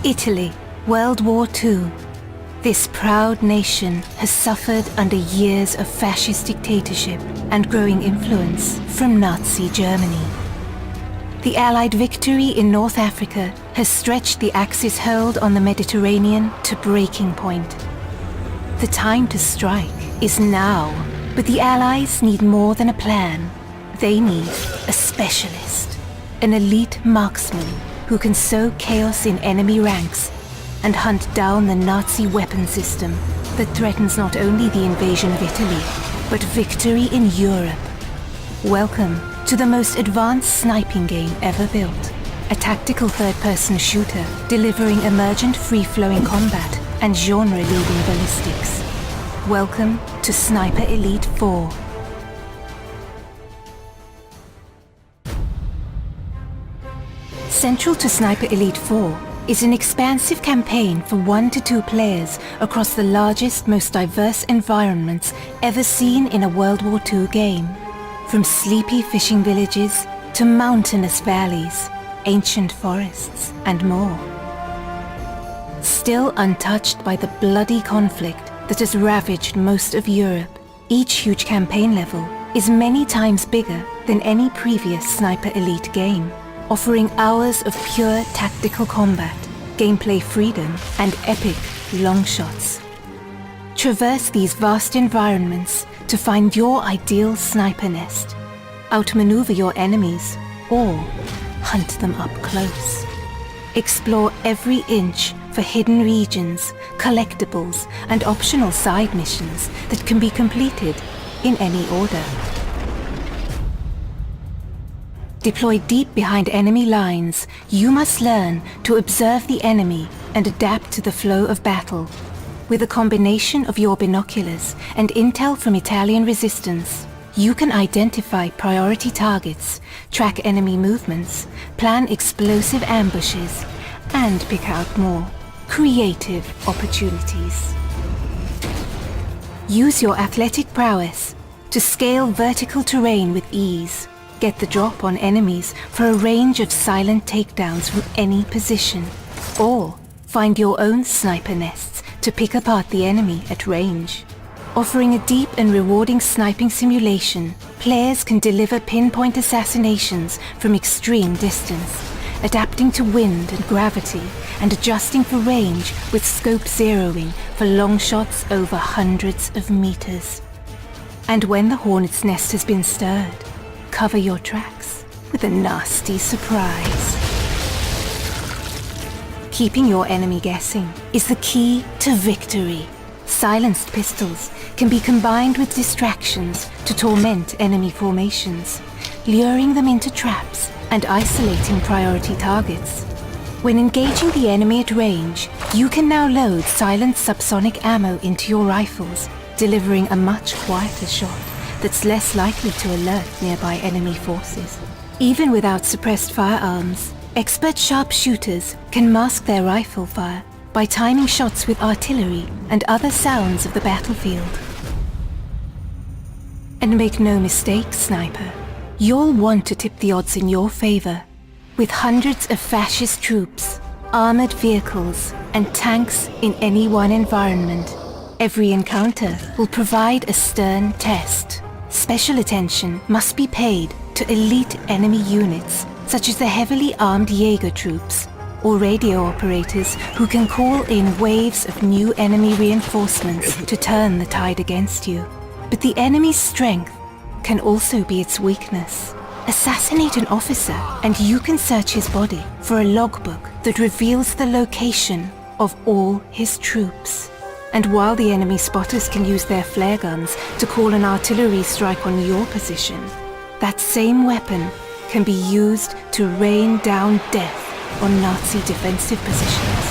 Italy, World War II. This proud nation has suffered under years of fascist dictatorship and growing influence from Nazi Germany. The Allied victory in North Africa has stretched the Axis hold on the Mediterranean to breaking point. The time to strike is now, but the Allies need more than a plan. They need a specialist, an elite marksman who can sow chaos in enemy ranks and hunt down the Nazi weapon system that threatens not only the invasion of Italy, but victory in Europe. Welcome to the most advanced sniping game ever built. A tactical third-person shooter delivering emergent free-flowing combat and genre-leading ballistics. Welcome to Sniper Elite 4. Central to Sniper Elite 4 is an expansive campaign for 1 to 2 players across the largest, most diverse environments ever seen in a World War II game. From sleepy fishing villages to mountainous valleys, ancient forests, and more. Still untouched by the bloody conflict that has ravaged most of Europe, each huge campaign level is many times bigger than any previous Sniper Elite game, offering hours of pure tactical combat, gameplay freedom, and epic long shots. Traverse these vast environments to find your ideal sniper nest, outmaneuver your enemies, or hunt them up close. Explore every inch for hidden regions, collectibles, and optional side missions that can be completed in any order. Deployed deep behind enemy lines, you must learn to observe the enemy and adapt to the flow of battle. With a combination of your binoculars and intel from Italian resistance, you can identify priority targets, track enemy movements, plan explosive ambushes, and pick out more creative opportunities. Use your athletic prowess to scale vertical terrain with ease. Get the drop on enemies for a range of silent takedowns from any position, or find your own sniper nests to pick apart the enemy at range. Offering a deep and rewarding sniping simulation, players can deliver pinpoint assassinations from extreme distance, adapting to wind and gravity and adjusting for range with scope zeroing for long shots over hundreds of meters. And when the hornet's nest has been stirred, cover your tracks with a nasty surprise. Keeping your enemy guessing is the key to victory. Silenced pistols can be combined with distractions to torment enemy formations, luring them into traps and isolating priority targets. When engaging the enemy at range, you can now load silent subsonic ammo into your rifles, delivering a much quieter shot that's less likely to alert nearby enemy forces. Even without suppressed firearms, expert sharpshooters can mask their rifle fire by timing shots with artillery and other sounds of the battlefield. And make no mistake, sniper, you'll want to tip the odds in your favor. With hundreds of fascist troops, armored vehicles, and tanks in any one environment, every encounter will provide a stern test. Special attention must be paid to elite enemy units, such as the heavily armed Jaeger troops, or radio operators who can call in waves of new enemy reinforcements to turn the tide against you. But the enemy's strength can also be its weakness. Assassinate an officer and you can search his body for a logbook that reveals the location of all his troops. And while the enemy spotters can use their flare guns to call an artillery strike on your position, that same weapon can be used to rain down death on Nazi defensive positions.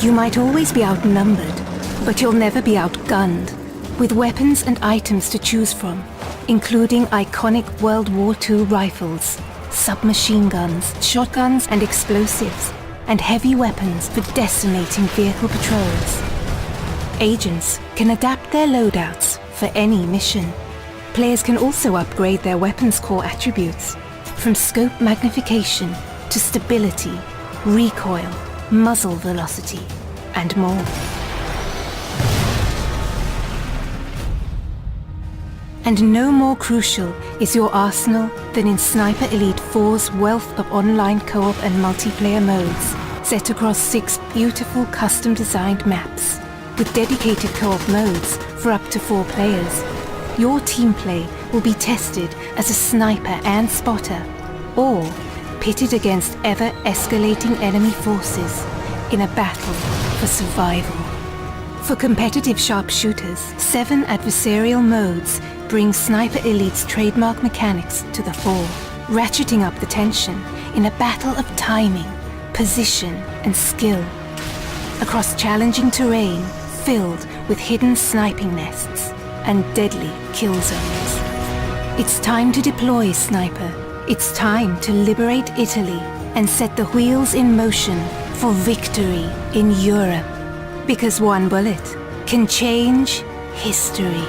You might always be outnumbered, but you'll never be outgunned. With weapons and items to choose from, including iconic World War II rifles, submachine guns, shotguns and explosives, and heavy weapons for decimating vehicle patrols. Agents can adapt their loadouts for any mission. Players can also upgrade their weapons core attributes, from scope magnification to stability, recoil, muzzle velocity, and more. And no more crucial is your arsenal than in Sniper Elite 4's wealth of online co-op and multiplayer modes, set across 6 beautiful custom-designed maps. With dedicated co-op modes for up to 4 players, your team play will be tested as a sniper and spotter, or pitted against ever-escalating enemy forces in a battle for survival. For competitive sharpshooters, 7 adversarial modes bring Sniper Elite's trademark mechanics to the fore, ratcheting up the tension in a battle of timing, position, and skill. Across challenging terrain filled with hidden sniping nests and deadly kill zones. It's time to deploy, Sniper. It's time to liberate Italy and set the wheels in motion for victory in Europe. Because one bullet can change history.